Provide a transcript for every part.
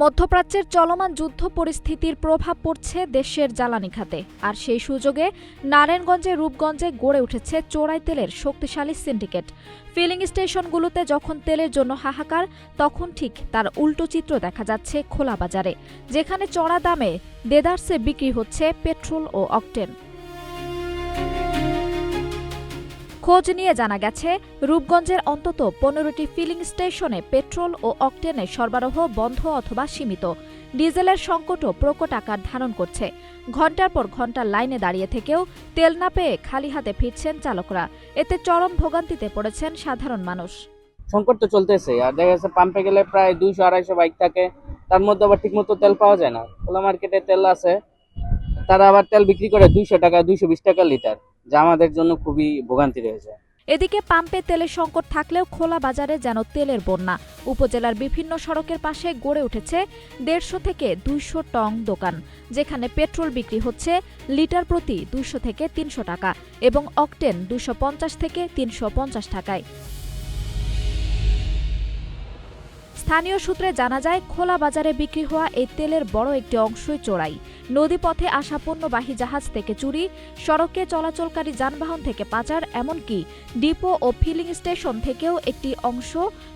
মধ্যপ্রাচ্যের চলমান যুদ্ধ পরিস্থিতির প্রভাব পড়ছে দেশের জ্বালানি খাতে, আর সেই সুযোগে নারায়ণগঞ্জে রূপগঞ্জে গড়ে উঠেছে চোরাই তেলের শক্তিশালী সিন্ডিকেট। ফিলিং স্টেশনগুলোতে যখন তেলের জন্য হাহাকার, তখন ঠিক তার উল্টো চিত্র দেখা যাচ্ছে খোলা বাজারে, যেখানে চড়া দামে দেদারসে বিক্রি হচ্ছে পেট্রোল ও অকটেন। খোঁজ নিয়ে জানা গেছে, রূপগঞ্জের অন্তত 15টি ফিলিং স্টেশনে পেট্রোল ও অকটেনের সরবরাহ বন্ধ অথবা সীমিত। ডিজেলের সংকটও প্রকট আকার ধারণ করছে। ঘণ্টার পর ঘণ্টা লাইনে দাঁড়িয়ে থেকেও তেল না পেয়ে খালি হাতে ফিরছেন চালকরা। এতে চরম ভোগান্তিতে পড়েছেন সাধারণ মানুষ। সংকট তো চলতেছে, আর দেখা যাচ্ছে পাম্পে গেলে প্রায় 200-250 বাইক থাকে, তার মধ্যে আবার ঠিকমতো তেল পাওয়া যায় না। খোলা মার্কেটে তেল আছে, তারা আবার তেল বিক্রি করে 200 টাকা 220 টাকা লিটার, যা আমাদের জন্য খুবই ভোগান্তি রয়েছে। এদিকে পাম্পে তেলের সংকট থাকলেও খোলা বাজারে যেন তেলের বন্যা। উপজেলার বিভিন্ন সড়কের পাশে গড়ে উঠেছে 150 থেকে 200 টং দোকান, যেখানে পেট্রোল বিক্রি হচ্ছে লিটার প্রতি 200 থেকে 300 টাকা এবং অকটেন 250 থেকে 350 টাকায়। স্থানীয় সূত্রে জানা যায়, খোলা বাজারে বিক্রি হওয়া এই তেলের বড় একটি অংশই চোরাই। নদীপথে আসা পণ্যবাহী জাহাজ থেকে চুরি, সড়কে চলাচলকারী যানবাহন থেকে পাচার, এমনকি ডিপো ও ফিলিং স্টেশন থেকেও একটি অংশ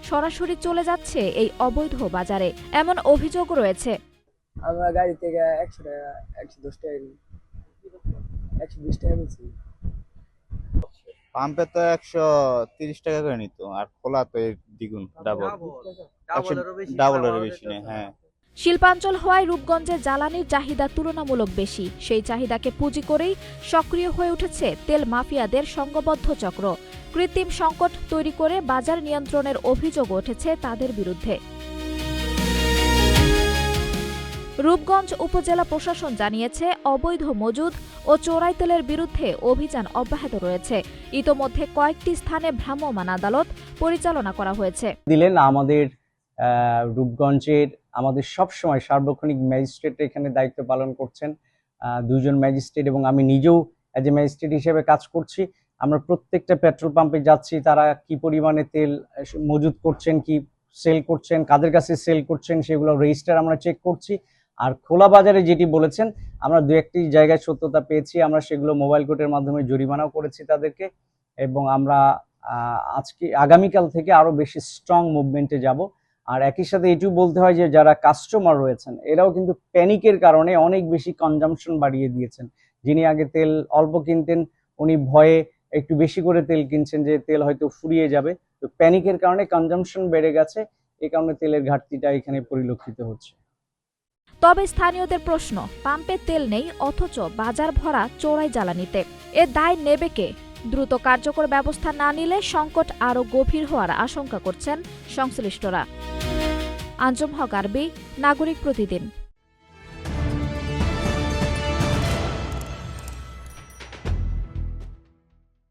সরাসরি চলে যাচ্ছে এই অবৈধ বাজারে, এমন অভিযোগ রয়েছে। আমরা গাড়ি থেকে 100 টাকা 110 টাকা 120 টাকা বলছি। পাম্পে তো 130 টাকা করে নিত, আর খোলা তো এর দ্বিগুণ, ডাবলেরও বেশি নেই। হ্যাঁ, শিল্পাঞ্চল হওয়ায় রূপগঞ্জে জ্বালানির চাহিদা তুলনামূলক বেশি। সেই চাহিদাকে পুঁজি করেই সক্রিয় হয়ে উঠেছে তেল মাফিয়াদের সংঘবদ্ধ চক্র। কৃত্রিম সংকট তৈরি করে বাজার নিয়ন্ত্রণের অভিযোগ উঠেছে তাদের বিরুদ্ধে। রূপগঞ্জ উপজেলা প্রশাসন জানিয়েছে, অবৈধ মজুদ ও চোরাই তেলের বিরুদ্ধে অভিযান অব্যাহত রয়েছে। ইতোমধ্যে কয়েকটি স্থানে ভ্রাম্যমাণ আদালত পরিচালনা করা হয়েছে। দিলেন আমাদের রূপগঞ্জের আমাদের সবসময় সার্বক্ষণিক ম্যাজিস্ট্রেট এখানে দায়িত্ব পালন করছেন, 2 জন ম্যাজিস্ট্রেট, এবং আমি নিজেও এজ এ ম্যাজিস্ট্রেট হিসেবে কাজ করছি। আমরা প্রত্যেকটা পেট্রোল পাম্পে যাচ্ছি, তারা কি পরিমাণে তেল মজুদ করছেন, কি সেল করছেন, কাদের কাছে সেল করছেন, সেগুলো রেজিস্টার আমরা চেক করছি। আর খোলা বাজারে যেটি বলেছেন, আমরা 2-1টি জায়গায় সত্যতা পেয়েছি, আমরা সেগুলো মোবাইল কোর্টের মাধ্যমে জরিমানাও করেছি তাদেরকে, এবং আমরা আগামীকাল থেকে আরো বেশি স্ট্রং মুভমেন্টে যাব। আর একই সাথে এটিও বলতে হয় যে যারা কাস্টমার রয়েছেন, এরাও কিন্তু প্যানিকের কারণে অনেক বেশি কনজাম্পশন বাড়িয়ে দিয়েছেন। যিনি আগে তেল অল্প কিনতেন, উনি ভয়ে একটু বেশি করে তেল কিনছেন যে তেল হয়তো ফুরিয়ে যাবে। তো প্যানিকের কারণে কনজাম্পশন বেড়ে গেছে, এই কারণে তেলের ঘাটতিটা এখানে পরিলক্ষিত হচ্ছে। তবে স্থানীয়দের প্রশ্ন, পাম্পে তেল নেই অথচ বাজার ভরা চোরাই জ্বালানিতে, এ দায় নেবে কে? দ্রুত কার্যকর ব্যবস্থা না নিলে সংকট আরও গভীর হওয়ার আশঙ্কা করছেন সংশ্লিষ্টরা। আঞ্জুম হক আরবি, নাগরিক প্রতিদিন।